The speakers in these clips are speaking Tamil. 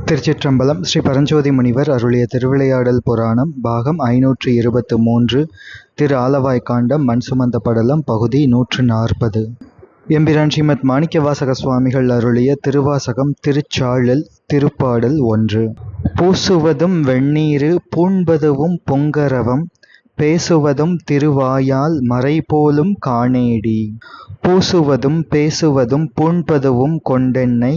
திருச்சிற்றம்பலம். ஸ்ரீ பரஞ்சோதி முனிவர் அருளிய திருவிளையாடல் புராணம் பாகம் 523. திரு ஆலவாய்க்காண்டம் மண் சுமந்த படலம் பகுதி 140. எம்பிரான் ஸ்ரீமத் மாணிக்கவாசக சுவாமிகள் அருளிய திருவாசகம் திருச்சாழல் திருப்பாடல் 1. பூசுவதும் வெண்ணீரு பூண்பதுவும் பொங்கரவம் பேசுவதும் திருவாயால் மறைபோலும் காணேடி. பூசுவதும் பேசுவதும் பூண்பதுவும் கொண்டென்னை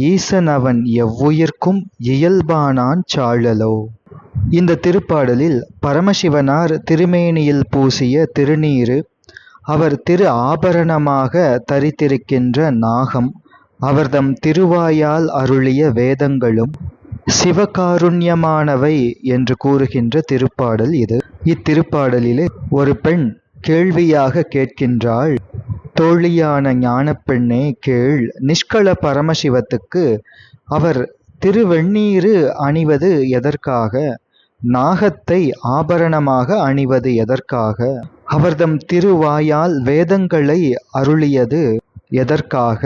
ஈசனவன் எவ்வுயிர்க்கும் இயல்பானான் சாழலோ. இந்த திருப்பாடலில் பரமசிவனார் திருமேனியில் பூசிய திருநீரு, அவர் திரு ஆபரணமாக தரித்திருக்கின்ற நாகம், அவர்தம் திருவாயால் அருளிய வேதங்களும் சிவகாருண்யமானவை என்று கூறுகின்ற திருப்பாடல் இது. இத்திருப்பாடலிலே ஒரு பெண் கேள்வியாக கேட்கின்றாள். தோழியான ஞானப்பெண்ணே கேள், நிஷ்கள பரமசிவத்துக்கு அவர் திருவெண்ணீரு அணிவது எதற்காக? நாகத்தை ஆபரணமாக அணிவது எதற்காக? அவர்தம் திருவாயால் வேதங்களை அருளியது எதற்காக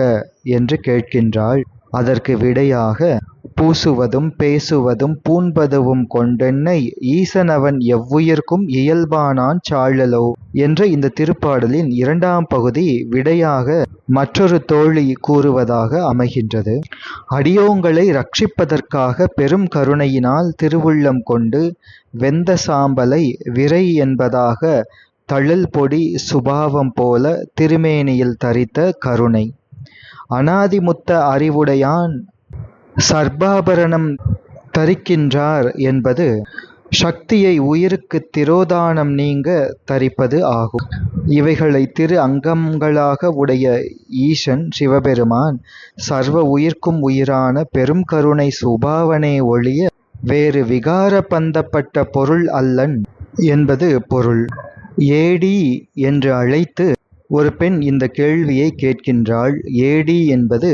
என்று கேட்கின்றாள். அதற்கு விடையாக, பூசுவதும் பேசுவதும் பூண்பதுவும் கொண்டென்னை ஈசனவன் எவ்வுயிர்க்கும் இயல்பானான் சாழலோ என்ற இந்த திருப்பாடலின் 2ஆம் பகுதி விடையாக மற்றொரு தோழி கூறுவதாக அமைகின்றது. அடியோங்களை ரட்சிப்பதற்காக பெரும் கருணையினால் திருவுள்ளம் கொண்டு வெந்த சாம்பலை விரை என்பதாக தழல் பொடி சுபாவம் போல திருமேனியில் தரித்த கருணை, அனாதிமுத்த அறிவுடையான் சர்பாபரணம் தரிக்கின்றார் என்பது சக்தியை உயிருக்கு திரோதானம் நீங்க தரிப்பது ஆகும். இவைகளை திரு அங்கங்களாக உடைய ஈசன் சிவபெருமான் சர்வ உயிர்க்கும் உயிரான பெரும் கருணை சுபாவனே ஒழிய வேறு விகார பந்தப்பட்ட பொருள் அல்லன் என்பது பொருள். ஏடி என்று அழைத்து ஒரு பெண் இந்த கேள்வியை கேட்கின்றாள். ஏடி என்பது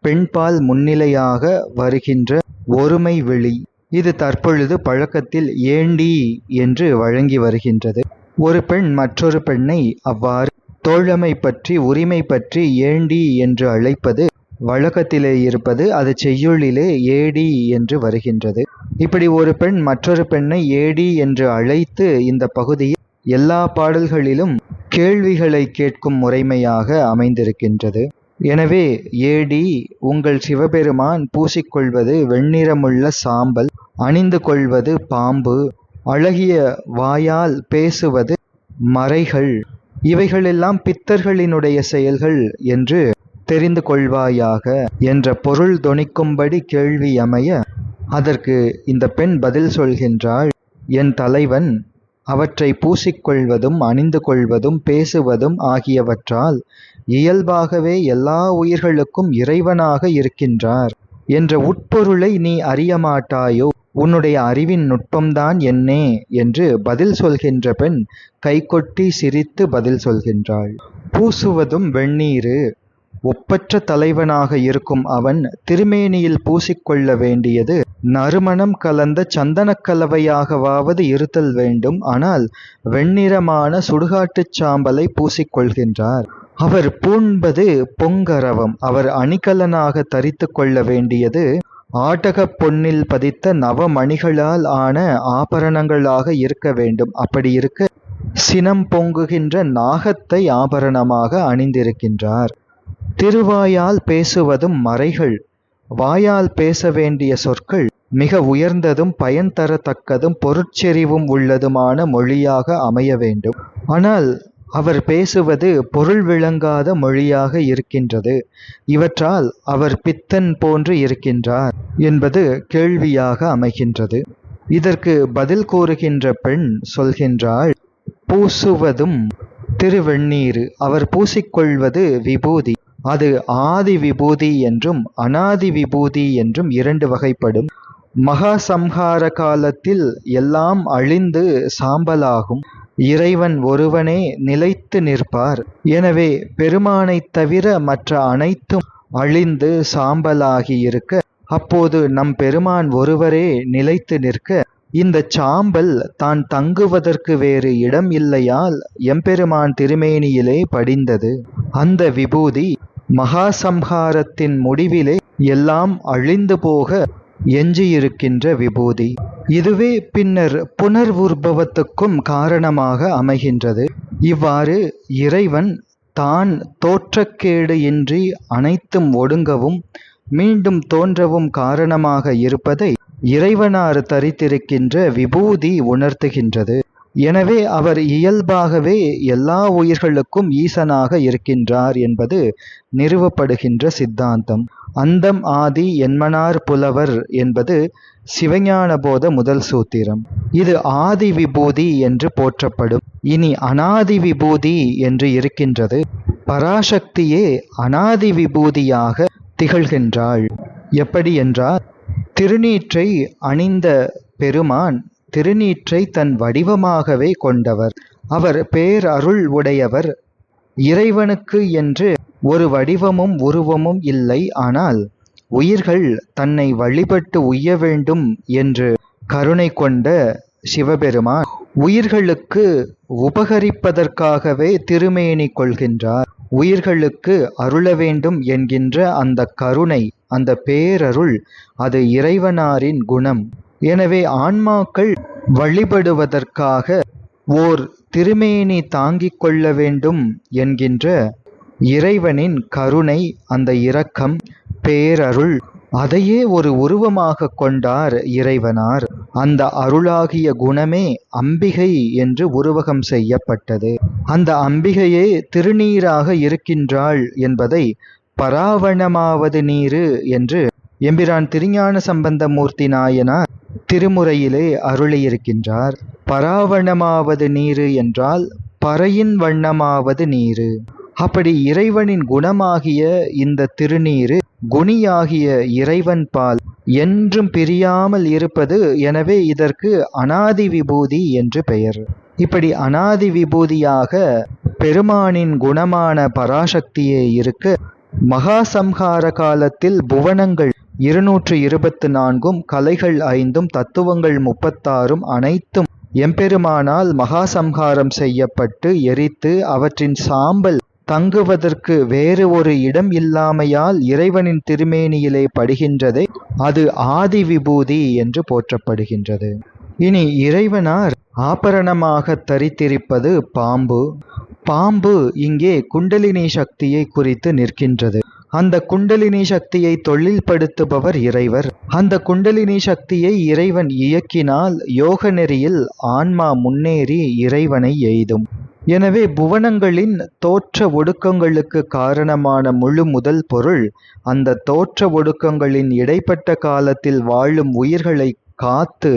பெண்பால் முன்னிலையாக வருகின்ற ஒருமை விழி. இது தற்பொழுது பழக்கத்தில் ஏண்டி என்று வழங்கி வருகின்றது. ஒரு பெண் மற்றொரு பெண்ணை அவ்வாறு தோழமை பற்றி உரிமை பற்றி ஏண்டி என்று அழைப்பது வழக்கத்திலே இருப்பது. அது செய்யுளிலே ஏடி என்று வருகின்றது. இப்படி ஒரு பெண் மற்றொரு பெண்ணை ஏடி என்று அழைத்து இந்த பகுதியில் எல்லா பாடல்களிலும் கேள்விகளை கேட்கும் முறைமையாக அமைந்திருக்கின்றது. எனவே ஏடி, உங்கள் சிவபெருமான் பூசிக்கொள்வது வெண்ணிறமுள்ள சாம்பல், அணிந்து கொள்வது பாம்பு, அழகிய வாயால் பேசுவது மறைகள், இவைகளெல்லாம் பித்தர்களினுடைய செயல்கள் என்று தெரிந்து கொள்வாயாக என்ற பொருள் தொனிக்கும்படி கேள்வி அமைய, அதற்கு இந்த பெண் பதில் சொல்கின்றாள். என் தலைவன் அவற்றை பூசிக்கொள்வதும் அணிந்து கொள்வதும் பேசுவதும் ஆகியவற்றால் இயல்பாகவே எல்லா உயிர்களுக்கும் இறைவனாக இருக்கின்றார் என்ற உட்பொருளை நீ அறிய மாட்டாயோ? உன்னுடைய அறிவின் நுட்பம்தான் என்னே என்று பதில் சொல்கின்ற பெண் கைகொட்டி சிரித்து பதில் சொல்கின்றாள். பூசுவதும் வெண்ணீரு, ஒப்பற்ற தலைவனாக இருக்கும் அவன் திருமேனியில் பூசிக்கொள்ள வேண்டியது நறுமணம் கலந்த சந்தனக் கலவையாகவாவது இருத்தல் வேண்டும். ஆனால் வெண்ணிறமான சுடுகாட்டுச் சாம்பலை பூசிக்கொள்கின்றார். அவர் பூண்பது பொங்கரவம், அவர் அணிகலனாக தரித்து கொள்ள வேண்டியது ஆட்டகப் பொன்னில் பதித்த நவமணிகளால் ஆன ஆபரணங்களாக இருக்க வேண்டும். அப்படி இருக்க சினம் பொங்குகின்ற நாகத்தை ஆபரணமாக அணிந்திருக்கின்றார். திருவாயால் பேசுவதும் மறைகள், வாயால் பேச வேண்டிய சொற்கள் மிக உயர்ந்ததும் பயன் தரத்தக்கதும் பொருட்செறிவும் உள்ளதுமான மொழியாக அமைய வேண்டும். ஆனால் அவர் பேசுவது பொருள் விளங்காத மொழியாக இருக்கின்றது. இவற்றால் அவர் பித்தன் போன்று இருக்கின்றார் என்பது கேள்வியாக அமைகின்றது. இதற்கு பதில் கூறுகின்ற பெண் சொல்கின்றாள். பூசுவதும் திருவெண்ணீரு, அவர் பூசிக்கொள்வது விபூதி. அது ஆதி விபூதி என்றும் அனாதி விபூதி என்றும் 2 வகைப்படும். மகா சம்ஹார காலத்தில் எல்லாம் அழிந்து சாம்பலாகும். இறைவன் ஒருவனே நிலைத்து நிற்பார். எனவே பெருமானைத் தவிர மற்ற அனைத்தும் அழிந்து சாம்பலாகி இருக்க, அப்போது நம் பெருமான் ஒருவரே நிலைத்து நிற்க, இந்த சாம்பல் தான் தங்குவதற்கு வேறு இடம் இல்லையால் எம்பெருமான் திருமேனியிலே படிந்தது. அந்த விபூதி மகாசம்ஹாரத்தின் முடிவிலே எல்லாம் அழிந்து போக எஞ்சியிருக்கின்ற விபூதி. இதுவே பின்னர் புனர்வுற்பவத்துக்கும் காரணமாக அமைகின்றது. இவ்வாறு இறைவன் தான் தோற்றக்கேடு இன்றி அனைத்தும் ஒடுங்கவும் மீண்டும் தோன்றவும் காரணமாக இருப்பதை இறைவனார் தரித்திருக்கின்ற விபூதி உணர்த்துகின்றது. எனவே அவர் இயல்பாகவே எல்லா உயிர்களுக்கும் ஈசனாக இருக்கின்றார் என்பது நிறுவப்படுகின்ற சித்தாந்தம். அந்தம் ஆதி என்மனார் புலவர் என்பது சிவஞான போத முதல் சூத்திரம். இது ஆதி விபூதி என்று போற்றப்படும். இனி அனாதி விபூதி என்று இருக்கின்றது. பராசக்தியே அனாதி விபூதியாக திகழ்கின்றாள். எப்படி என்றால், திருநீற்றை அணிந்த பெருமான் திருநீற்றை தன் வடிவமாகவே கொண்டவர். அவர் பேரருள் உடையவர். இறைவனுக்கு என்று ஒரு வடிவமும் உருவமும் இல்லை. ஆனால் உயிர்கள் தன்னை வழிபட்டு உய்ய வேண்டும் என்று கருணை கொண்ட சிவபெருமான் உயிர்களுக்கு உபகரிப்பதற்காகவே திருமேனி கொள்கின்றார். உயிர்களுக்கு அருள வேண்டும் என்கின்ற அந்த கருணை, அந்த பேரருள், அது இறைவனாரின் குணம். எனவே ஆன்மாக்கள் வழிபடுவதற்காக ஓர் திருமேனி தாங்கிக் கொள்ள வேண்டும் என்கின்ற இறைவனின் கருணை, அந்த இரக்கம், பேரருள், அதையே ஒரு உருவமாக கொண்டார் இறைவனார். அந்த அருளாகிய குணமே அம்பிகை என்று உருவகம் செய்யப்பட்டது. அந்த அம்பிகையே திருநீராக இருக்கின்றாள் என்பதை பராவணமாவது நீரு என்று எம்பிரான் திருஞான சம்பந்தமூர்த்தி நாயனார் திருமுறையிலே அருளியிருக்கின்றார். பராவணமாவது நீரு என்றால் பறையின் வண்ணமாவது நீரு. அப்படி இறைவனின் குணமாகிய இந்த திருநீரு குணியாகிய இறைவன் பால் என்றும் பிரியாமல் இருப்பது. எனவே இதற்கு அனாதி விபூதி என்று பெயர். இப்படி அனாதி விபூதியாக பெருமானின் குணமான பராசக்தியே இருக்க, மகாசம்ஹார காலத்தில் புவனங்கள் 224 கலைகள் 5 தத்துவங்கள் 36 அனைத்தும் எம்பெருமானால் மகாசம்ஹாரம் செய்யப்பட்டு எரித்து அவற்றின் சாம்பல் தங்குவதற்கு வேறு ஒரு இடம் இல்லாமையால் இறைவனின் திருமேனியிலே படுகின்றதே, அது ஆதி விபூதி என்று போற்றப்படுகின்றது. இனி இறைவனார் ஆபரணமாக தரித்திருப்பது பாம்பு. பாம்பு இங்கே குண்டலினி சக்தியை குறித்து நிற்கின்றது. அந்த குண்டலினி சக்தியை தொழில்படுத்துபவர் இறைவர். அந்த குண்டலினி சக்தியை இறைவன் இயக்கினால் யோக நெறியில் ஆன்மா முன்னேறி இறைவனை எய்தும். எனவே புவனங்களின் தோற்ற ஒடுக்கங்களுக்கு காரணமான முழு முதல் பொருள் அந்த தோற்ற ஒடுக்கங்களின் இடைப்பட்ட காலத்தில் வாழும் உயிர்களை காத்து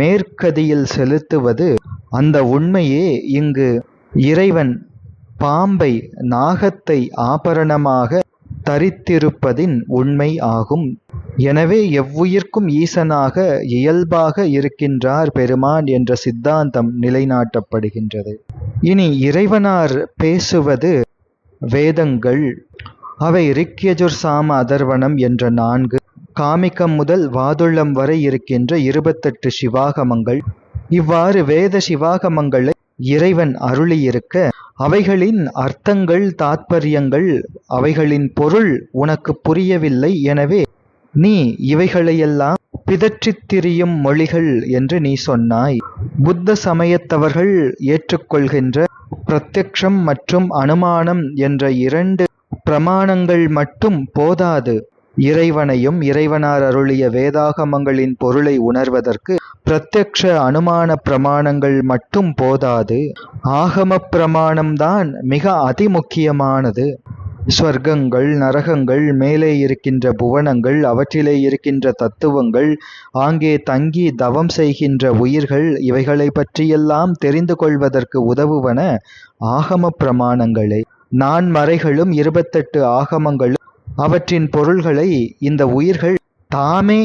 மேற்கதியில் செலுத்துவது. அந்த உண்மையே இங்கு இறைவன் பாம்பை, நாகத்தை ஆபரணமாக தரித்திருப்பதின் உண்மை ஆகும். எனவே எவ்வுயிர்க்கும் ஈசனாக இயல்பாக இருக்கின்றார் பெருமான் என்ற சித்தாந்தம் நிலைநாட்டப்படுகின்றது. இனி இறைவனார் பேசுவது வேதங்கள். அவை ரிக்யஜுர் சாம அதர்வணம் என்ற 4, காமிகம் முதல் வாதுள்ளம் வரை இருக்கின்ற 28 சிவாகமங்கள். இவ்வாறு வேத சிவாகமங்களை இறைவன் அருளியிருக்க, அவைகளின் அர்த்தங்கள், தாத்பரியங்கள், அவைகளின் பொருள் உனக்கு புரியவில்லை. எனவே நீ இவைகளையெல்லாம் பிதற்றித் திரியும் மொழிகள் என்று நீ சொன்னாய். புத்த சமயத்தவர்கள் ஏற்றுக்கொள்கின்ற பிரத்யக்ஷம் மற்றும் அனுமானம் என்ற 2 பிரமாணங்கள் மட்டும் போதாது. இறைவனையும் இறைவனார் அருளிய வேதாகமங்களின் பொருளை உணர்வதற்கு பிரத்யக்ஷ அனுமான பிரமாணங்கள் மட்டும் போதாது. ஆகம பிரமாணம்தான் மிக அதிமுக்கியமானது. ஸ்வர்க்கங்கள், நரகங்கள், மேலே இருக்கின்ற புவனங்கள், அவற்றிலே இருக்கின்ற தத்துவங்கள், ஆங்கே தங்கி தவம் செய்கின்ற உயிர்கள், இவைகளை பற்றியெல்லாம் தெரிந்து கொள்வதற்கு உதவுவன ஆகம பிரமாணங்களே. நான்மறைகளும் 28 ஆகமங்களும் அவற்றின் பொருள்களை இந்த உயிர்கள் தாமே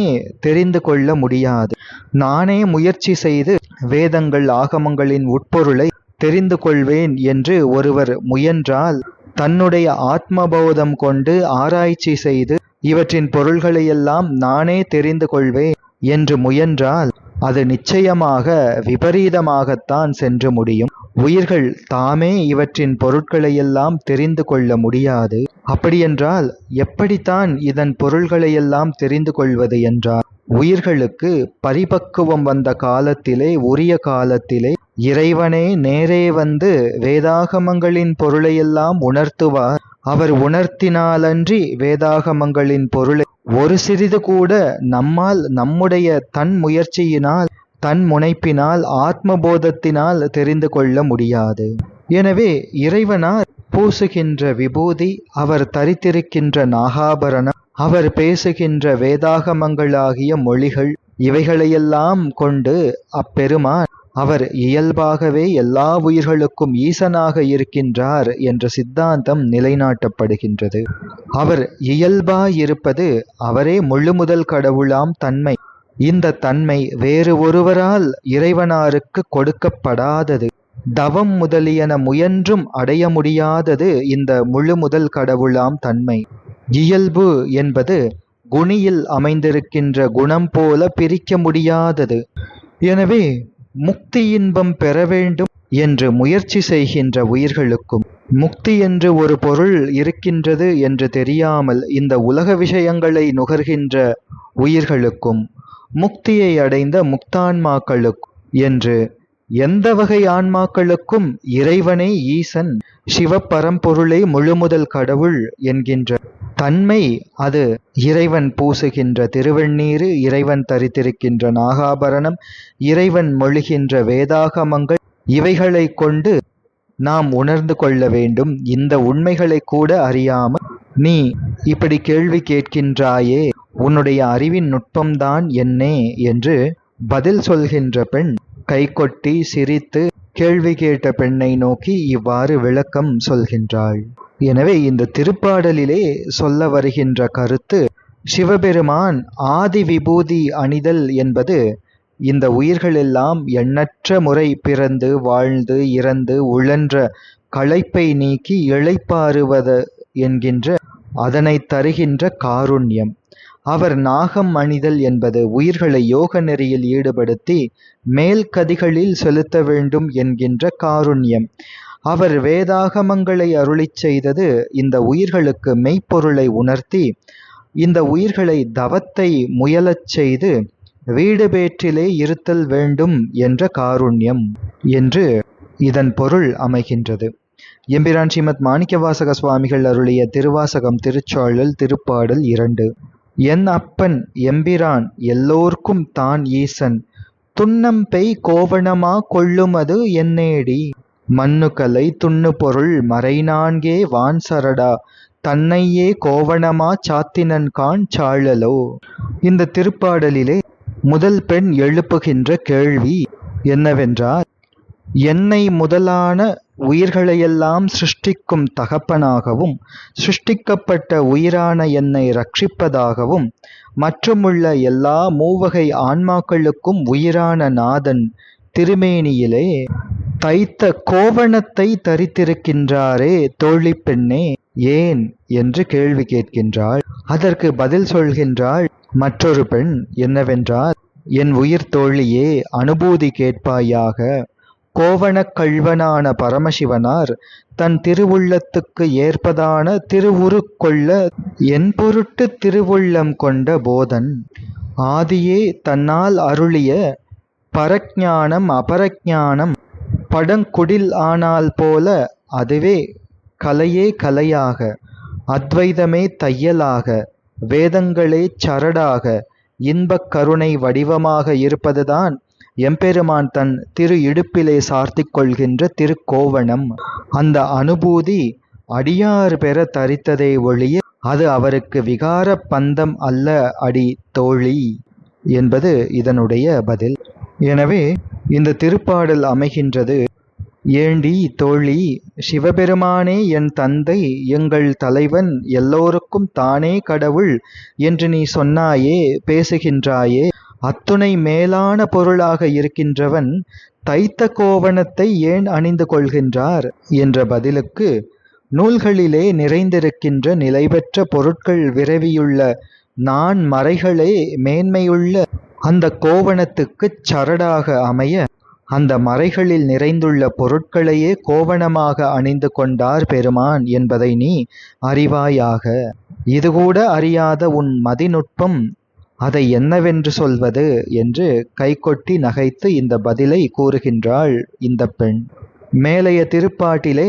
தெரிந்து கொள்ள முடியாது. நானே முயற்சி செய்து வேதங்கள், ஆகமங்களின் உட்பொருளை தெரிந்து கொள்வேன் என்று ஒருவர் முயன்றால், தன்னுடைய ஆத்மபோதம் கொண்டு ஆராய்ச்சி செய்து இவற்றின் பொருள்களையெல்லாம் நானே தெரிந்து கொள்வேன் என்று முயன்றால், அது நிச்சயமாக விபரீதமாகத்தான் சென்று முடியும். உயிர்கள் தாமே இவற்றின் பொருட்களையெல்லாம் தெரிந்து கொள்ள முடியாது. அப்படியென்றால் எப்படித்தான் இதன் பொருள்களையெல்லாம் தெரிந்து கொள்வது என்றார். உயிர்களுக்கு பரிபக்குவம் வந்த காலத்திலே, உரிய காலத்திலே இறைவனே நேரே வந்து வேதாகமங்களின் பொருளையெல்லாம் உணர்த்துவார். அவர் உணர்த்தினாலன்றி வேதாகமங்களின் பொருளை ஒரு சிறிது கூட நம்மால், நம்முடைய தன் முயற்சியினால், தன் முனைப்பினால், ஆத்மபோதத்தினால் தெரிந்து கொள்ள முடியாது. எனவே இறைவனார் பூசுகின்ற விபூதி, அவர் தரித்திருக்கின்ற நாகாபரணம், அவர் பேசுகின்ற வேதாகமங்களாகிய மொழிகள், இவைகளையெல்லாம் கொண்டு அப்பெருமான் அவர் இயல்பாகவே எல்லா உயிர்களுக்கும் ஈசனாக இருக்கின்றார் என்ற சித்தாந்தம் நிலைநாட்டப்படுகின்றது. அவர் இயல்பாயிருப்பது அவரே முழுமுதல் கடவுளாம் தன்மை. இந்த தன்மை வேறு ஒருவரால் இறைவனாருக்கு கொடுக்கப்படாதது. தவம் முதலியன முயன்றும் அடைய முடியாதது இந்த முழுமுதல் கடவுளாம் தன்மை. இயல்பு என்பது குணியில் அமைந்திருக்கின்ற குணம் போல பிரிக்க முடியாதது. எனவே முக்தி இன்பம் பெற வேண்டும் என்று முயற்சி செய்கின்ற உயிர்களுக்கும், முக்தி என்று ஒரு பொருள் இருக்கின்றது என்று தெரியாமல் இந்த உலக விஷயங்களை நுகர்கின்ற உயிர்களுக்கும், முக்தியை அடைந்த முக்தான்மாக்களுக்கும் என்று எந்த வகை ஆன்மாக்களுக்கும் இறைவனே ஈசன், சிவபரம்பொருளே முழுமுதல் கடவுள் என்கின்ற தன்மை, அது இறைவன் பூசுகின்ற திருவெண்ணீரு, இறைவன் தரித்திருக்கின்ற நாகாபரணம், இறைவன் மொழிகின்ற வேதாகமங்கள், இவைகளை கொண்டு நாம் உணர்ந்து கொள்ள வேண்டும். இந்த உண்மைகளை கூட அறியாமல் நீ இப்படி கேள்வி கேட்கின்றாயே, உன்னுடைய அறிவின் நுட்பம்தான் என்னே என்று பதில் சொல்கின்ற பெண் கைகொட்டி சிரித்து கேள்வி கேட்ட பெண்ணை நோக்கி இவ்வாறு விளக்கம் சொல்கின்றாள். எனவே இந்த திருப்பாடலிலே சொல்ல வருகின்ற கருத்து, சிவபெருமான் ஆதி விபூதி அணிதல் என்பது இந்த உயிர்களெல்லாம் எண்ணற்ற முறை பிறந்து வாழ்ந்து இறந்து உழன்ற களைப்பை நீக்கி இளைப்பாறுவது என்கின்ற அதனை தருகின்ற காருண்யம். அவர் நாகம் அணிதல் என்பது உயிர்களை யோக நெறியில் ஈடுபடுத்தி மேல் கதிகளில் செலுத்த வேண்டும் என்கின்ற காருண்யம். அவர் வேதாகமங்களை அருளிச் செய்தது இந்த உயிர்களுக்கு மெய்ப்பொருளை உணர்த்தி, இந்த உயிர்களை தவத்தை முயலச் செய்து வீடு பேற்றிலே இருத்தல் வேண்டும் என்ற காருண்யம் என்று இதன் பொருள் அமைகின்றது. எம்பிரான் ஸ்ரீமத் மாணிக்கவாசக சுவாமிகள் அருளிய திருவாசகம் திருச்சாழல் திருப்பாடல் 2. என் அப்பன் எம்பிரான் எல்லோர்க்கும் தான் ஈசன், துன்னம்பெய் கோவணமா கொள்ளுமது என்னேடி, மண்ணுக்கலை துண்ணு பொருள் மறைநான்கே வான் சரடா, தன்னையே கோவணமா சாத்தினன்கான் சாழலோ. இந்த திருப்பாடலிலே முதல் பெண் எழுப்புகின்ற கேள்வி என்னவென்றால், என்னை முதலான உயிர்களையெல்லாம் சிருஷ்டிக்கும் தகப்பனாகவும், சிருஷ்டிக்கப்பட்ட உயிரான என்னை ரட்சிப்பதாகவும், மற்றுமுள்ள எல்லா மூவகை ஆன்மாக்களுக்கும் உயிரான நாதன் திருமேனியிலே தைத்த கோவணத்தை தரித்திருக்கின்றாரே தோழி பெண்ணே, ஏன் என்று கேள்வி கேட்கின்றாள். அதற்கு பதில் சொல்கின்றாள் மற்றொரு பெண் என்னவென்றால், என் உயிர் தோழியே, அனுபூதி கேட்பாயாக. கோவணக் கள்வனான பரமசிவனார் தன் திருவுள்ளத்துக்கு ஏற்பதான திருவுரு கொள்ள என் பொருட்டு திருவுள்ளம் கொண்ட போதன், ஆதியே தன்னால் அருளிய பரஞானம் அபரஞானம் படங்குடில் ஆனால் போல, அதுவே கலையே கலையாக, அத்வைதமே தையலாக, வேதங்களே சரடாக, இன்பக் கருணை வடிவமாக இருப்பதுதான் எம்பெருமான் தன் திரு இடுப்பிலே சார்த்தி கொள்கின்ற திருக்கோவணம். அந்த அனுபூதி அடியார் பெற தரித்ததை ஒழிய அது அவருக்கு விகார பந்தம் அல்ல அடி தோழி என்பது இதனுடைய பதில். எனவே இந்த திருப்பாடல் அமைகின்றது, ஏண்டி தோழி, சிவபெருமானே என் தந்தை, எங்கள் தலைவன், எல்லோருக்கும் தானே கடவுள் என்று நீ சொன்னாயே, பேசுகின்றாயே, அத்துணை மேலான பொருளாக இருக்கின்றவன் தைத்த கோவணத்தை ஏன் அணிந்து கொள்கின்றார் என்ற பதிலுக்கு, நூல்களிலே நிறைந்திருக்கின்ற நிலைபெற்ற பொருட்கள் விரவியுள்ள நான் மறைகளே மேன்மையுள்ள அந்த கோவணத்துக்குச் சரடாக அமைய, அந்த மறைகளில் நிறைந்துள்ள பொருட்களையே கோவணமாக அணிந்து கொண்டார் பெருமான் என்பதை நீ அறிவாயாக. இதுகூட அறியாத உன் மதிநுட்பம் அதை என்னவென்று சொல்வது என்று கைகொட்டி நகைத்து இந்த பதிலை கூறுகின்றாள் இந்த பெண். மேலைய திருப்பாட்டிலே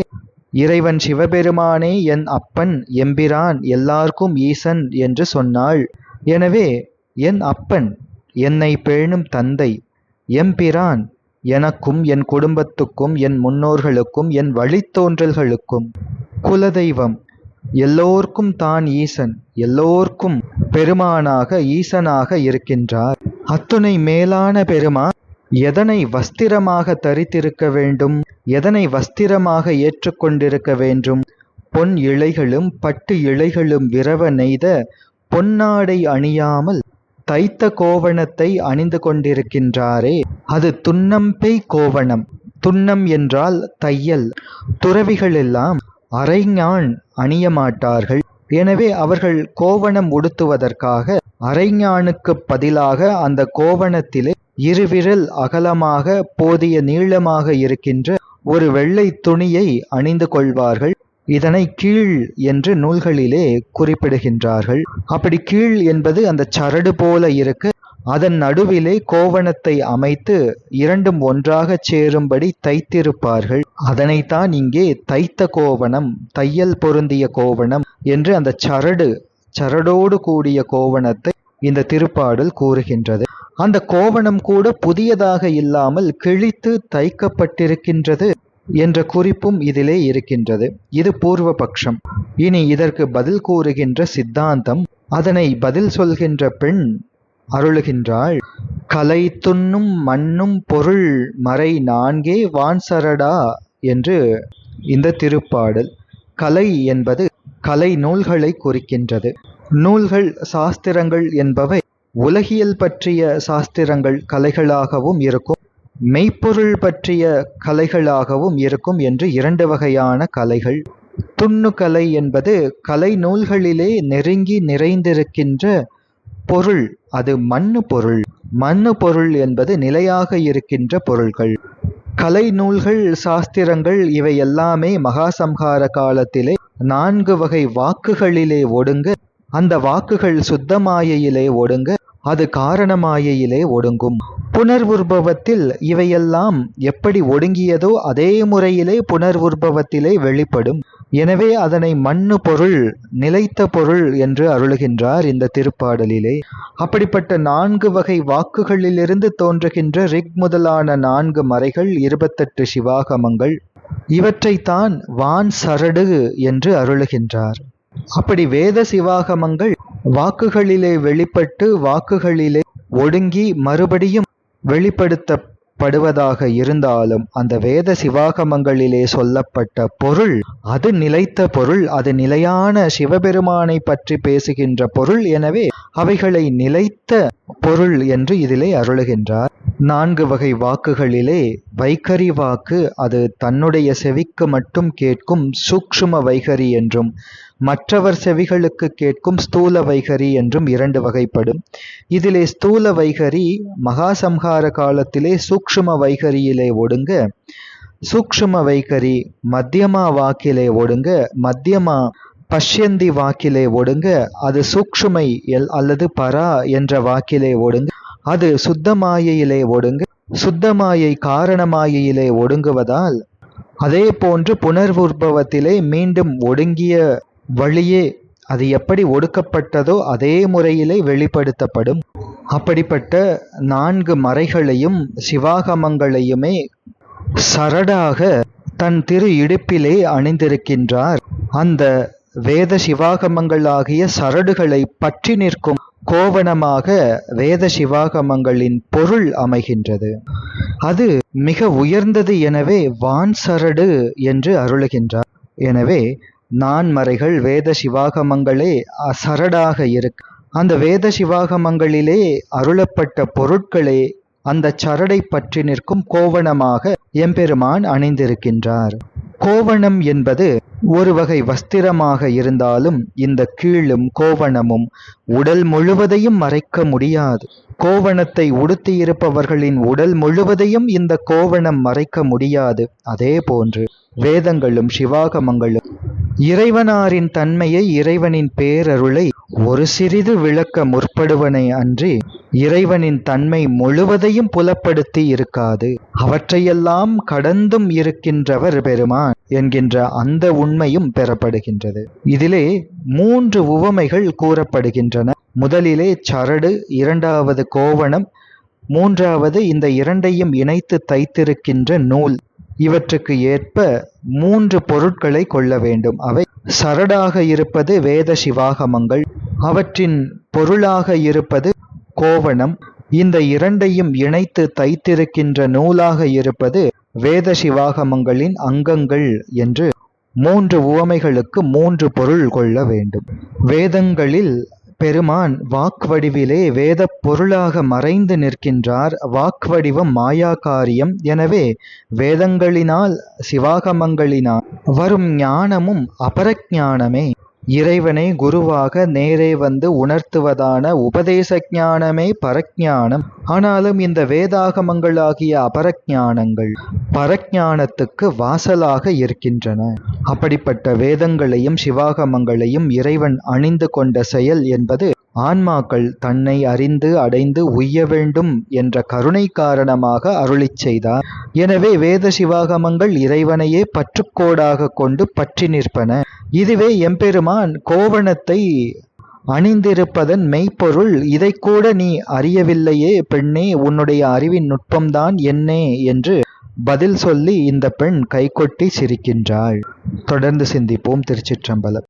இறைவன் சிவபெருமானே என் அப்பன், எம்பிரான் எல்லார்க்கும் ஈசன் என்று சொன்னாள். எனவே என் அப்பன், என்னை பேணும் தந்தை, எம்பிரான் எனக்கும் என் குடும்பத்துக்கும் என் முன்னோர்களுக்கும் என் வழித்தோன்றல்களுக்கும் குலதெய்வம், எல்லோர்க்கும் தான் ஈசன், எல்லோர்க்கும் பெருமானாக ஈசனாக இருக்கின்றார். அத்துணை மேலான பெருமான் எதனை வஸ்திரமாக தரித்திருக்க வேண்டும், எதனை வஸ்திரமாக ஏற்றுக்கொண்டிருக்க வேண்டும்? பொன் இழைகளும் பட்டு இழைகளும் விரவ நெய்த பொன்னாடை அணியாமல் தைத்த கோவணத்தை அணிந்து கொண்டிருக்கின்றாரே, அது துன்னம்பெய் கோவணம். துன்னம் என்றால் தையல். துறவிகள் எல்லாம் அரைஞான் அணிய மாட்டார்கள். எனவே அவர்கள் கோவணம் உடுத்துவதற்காக அரைஞானுக்கு பதிலாக அந்த கோவணத்திலே இருவிரல் அகலமாக போதிய நீளமாக இருக்கின்ற ஒரு வெள்ளை துணியை அணிந்து கொள்வார்கள். இதனை கீழ் என்று நூல்களிலே குறிப்பிடுகின்றார்கள். அப்படி கீழ் என்பது அந்த சரடு போல இருக்க அதன் நடுவிலே கோவணத்தை அமைத்து இரண்டும் ஒன்றாக சேரும்படி தைத்திருப்பார்கள். அதனைத்தான் இங்கே தைத்த கோவணம், தையல் பொருந்திய கோவணம் என்று அந்த சரடோடு கூடிய கோவணத்தை இந்த திருப்பாடல் கூறுகின்றது. அந்த கோவணம் கூட புதியதாக இல்லாமல் கிழித்து தைக்கப்பட்டிருக்கின்றது என்ற குறிப்பும் இதிலே இருக்கின்றது. இது பூர்வ பட்சம். இனி இதற்கு பதில் கூறுகின்ற சித்தாந்தம். அதனை பதில் சொல்கின்ற பெண் அருளுகின்றாள். கலை துண்ணும் மண்ணும் பொருள் மறை நான்கே வான்சரடா என்று இந்த திருப்பாடல். கலை என்பது கலை நூல்களை குறிக்கின்றது. நூல்கள், சாஸ்திரங்கள் என்பவை உலகியல் பற்றிய சாஸ்திரங்கள் கலைகளாகவும் இருக்கும், மெய்ப்பொருள் பற்றிய கலைகளாகவும் இருக்கும் என்று இரண்டு வகையான கலைகள். துண்ணு கலை என்பது கலை நூல்களிலே நெருங்கி நிறைந்திருக்கின்ற பொருள், அது மண்ணு பொருள். மண்ணு பொருள் என்பது நிலையாக இருக்கின்ற பொருள்கள். கலை நூல்கள், சாஸ்திரங்கள் இவை எல்லாமே மகாசம்ஹார காலத்திலே 4 வகை வாக்குகளிலே ஒடுங்க, அந்த வாக்குகள் சுத்தமாயையிலே ஒடுங்க, அது காரணமாயையிலே ஒடுங்கும். புனர்வுற்பவத்தில் இவையெல்லாம் எப்படி ஒடுங்கியதோ அதே முறையிலே புனர்வுற்பவத்திலே வெளிப்படும். எனவே அதனை மண்ணு பொருள், நிலைத்த பொருள் என்று அருளுகின்றார் இந்த திருப்பாடலிலே. அப்படிப்பட்ட 4 வகை வாக்குகளிலிருந்து தோன்றுகின்ற ரிக் முதலான 4 மறைகள், 28 சிவாகமங்கள், இவற்றைத்தான் வான் சரடு என்று அருளுகின்றார். அப்படி வேத சிவாகமங்கள் வாக்குகளிலே வெளிப்பட்டு வாக்குகளிலே ஒடுங்கி மறுபடியும் வெளிப்படுத்தப்படுவதாக இருந்தாலும் அந்த வேத சிவாகமங்களிலே சொல்லப்பட்ட பொருள் அது நிலைத்த பொருள், அது நிலையான சிவபெருமானை பற்றி பேசுகின்ற பொருள். எனவே அவைகளை நிலைத்த பொருள் என்று இதிலே அருளுகின்றார். 4 வகை வாக்குகளிலே வைகரி வாக்கு அது தன்னுடைய செவிக்கு மட்டும் கேட்கும் சூக்ஷ்ம வைகரி என்றும், மற்றவர் செவிகளுக்கு கேட்கும் ஸ்தூல வைகரி என்றும் 2 வகைப்படும். இதிலே ஸ்தூல வைகரி மகாசம்ஹார காலத்திலே சூக்ஷ்ம வைகரியிலே ஒடுங்க, சூக்ஷ்ம வைகரி மத்தியமா வாக்கிலே ஒடுங்க, மத்தியமா பஷ்யந்தி வாக்கிலே ஒடுங்க, அது சூக்ஷ்மை அல்லது பரா என்ற வாக்கிலே ஒடுங்க, அது சுத்தமாயையிலே ஒடுங்க, சுத்தமாயை காரணமாயையிலே ஒடுங்குவதால் அதே போன்று புனர்வுற்பவத்திலே மீண்டும் ஒடுங்கிய வழியே அது எப்படி ஒடுக்கப்பட்டதோ அதே முறையிலே வெளிப்படுத்தப்படும். அப்படிப்பட்ட 4 மறைகளையும் சிவாகமங்களையுமே சரடாக தன் திரு இடுப்பிலே அணிந்திருக்கின்றார். அந்த வேத சிவாகமங்களாகிய சரடுகளை பற்றி நிற்கும் கோவணமாக வேத சிவாகமங்களின் பொருள் அமைகின்றது. அது மிக உயர்ந்தது. எனவே வான் சரடு என்று அருளுகின்றார். எனவே 4 மறைகள் வேத சிவாகமங்களே சரடாக இருக்கு. அந்த வேத சிவாகமங்களிலே அருளப்பட்ட பொருட்களே அந்த சரடை பற்றி நிற்கும் கோவணமாக எம்பெருமான் அணிந்திருக்கின்றார். கோவணம் என்பது ஒரு வகை வஸ்திரமாக இருந்தாலும் இந்த கீழும் கோவணமும் உடல் முழுவதையும் மறைக்க முடியாது. கோவணத்தை உடுத்தியிருப்பவர்களின் உடல் முழுவதையும் இந்த கோவணம் மறைக்க முடியாது. அதே போன்று வேதங்களும் சிவாகமங்களும் இறைவனாரின் தன்மையை, இறைவனின் பேரருளை ஒரு சிறிது விளக்க முற்படுவனை அன்றி இறைவனின் தன்மை முழுவதையும் புலப்படுத்தி இருக்காது. அவற்றையெல்லாம் கடந்தும் இருக்கின்றவர் பெருமான் என்கின்ற அந்த உண்மையும் பெறப்படுகின்றது. இதிலே 3 உவமைகள் கூறப்படுகின்றன. முதலிலே சரடு, இரண்டாவது கோவணம், மூன்றாவது இந்த இரண்டையும் இணைத்து தைத்திருக்கின்ற நூல். இவற்றுக்கு ஏற்ப 3 பொருட்களை கொள்ள வேண்டும். அவை சரடாக இருப்பது வேத சிவாகமங்கள், அவற்றின் பொருளாக இருப்பது கோவணம், இந்த இரண்டையும் இணைத்து தைத்திருக்கின்ற நூலாக இருப்பது வேத சிவாகமங்களின் அங்கங்கள் என்று 3 உவமைகளுக்கு 3 பொருள் கொள்ள வேண்டும். வேதங்களில் பெருமான் வாக்வடிவிலே வேத பொருளாக மறைந்து நிற்கின்றார். வாக்வடிவம் மாயா காரியம். எனவே வேதங்களினால், சிவாகமங்களினால் வரும் ஞானமும் அபரஞானமே. இறைவனை குருவாக நேரே வந்து உணர்த்துவதான உபதேச ஞானமே பரஞானம். ஆனாலும் இந்த வேதாகமங்களாகிய அபரஞானங்கள் பரஞானத்துக்கு வாசலாக இருக்கின்றன. அப்படிப்பட்ட வேதங்களையும் சிவாகமங்களையும் இறைவன் அணிந்து கொண்ட செயல் என்பது ஆன்மாக்கள் தன்னை அறிந்து அடைந்து உய்ய வேண்டும் என்ற கருணை காரணமாக அருளிச் செய்தார். எனவே வேத சிவாகமங்கள் இறைவனையே பற்றுக்கோடாக கொண்டு பற்றி நிற்பன. இதுவே எம்பெருமான் கோவணத்தை அணிந்திருப்பதன் மெய்ப்பொருள். இதை கூட நீ அறியவில்லையே பெண்ணே, உன்னுடைய அறிவின் நுட்பம்தான் என்னே என்று பதில் சொல்லி இந்த பெண் கைகொட்டி சிரிக்கின்றாள். தொடர்ந்து சிந்திப்போம். திருச்சிற்றம்பலம்.